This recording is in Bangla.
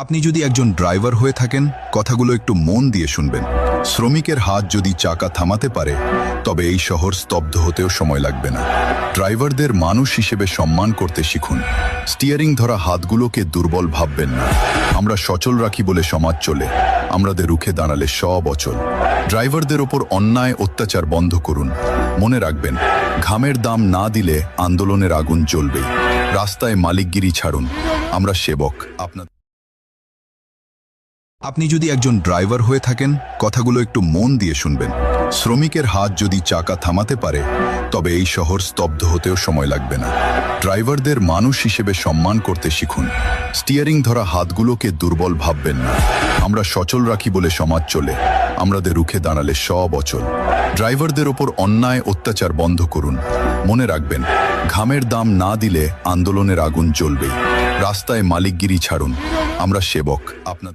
আপনি যদি একজন ড্রাইভার হয়ে থাকেন, কথাগুলো একটু মন দিয়ে শুনবেন। শ্রমিকের হাত যদি চাকা থামাতে পারে, তবে এই শহর স্তব্ধ হতেও সময় লাগবে না। ড্রাইভারদের মানুষ হিসেবে সম্মান করতে শিখুন। স্টিয়ারিং ধরা হাতগুলোকে দুর্বল ভাববেন না। আমরা সচল রাখি বলে সমাজ চলে, আমাদের রুখে দাঁড়ালে সব অচল। ড্রাইভারদের ওপর অন্যায় অত্যাচার বন্ধ করুন। মনে রাখবেন, ঘামের দাম না দিলে আন্দোলনের আগুন জ্বলবেই। রাস্তায় মালিকগিরি ছাড়ুন, আমরা সেবক। আপনি যদি একজন ড্রাইভার হয়ে থাকেন, কথাগুলো একটু মন দিয়ে শুনবেন। শ্রমিকের হাত যদি চাকা থামাতে পারে, তবে এই শহর স্তব্ধ হতেও সময় লাগবে না। ড্রাইভারদের মানুষ হিসেবে সম্মান করতে শিখুন। স্টিয়ারিং ধরা হাতগুলোকে দুর্বল ভাববেন না। আমরা সচল রাখি বলে সমাজ চলে, আমাদের রুখে দাঁড়ালে সব অচল। ড্রাইভারদের ওপর অন্যায় অত্যাচার বন্ধ করুন। মনে রাখবেন, ঘামের দাম না দিলে আন্দোলনের আগুন জ্বলবেই। রাস্তায় মালিকগিরি ছাড়ুন, আমরা সেবক। আপনার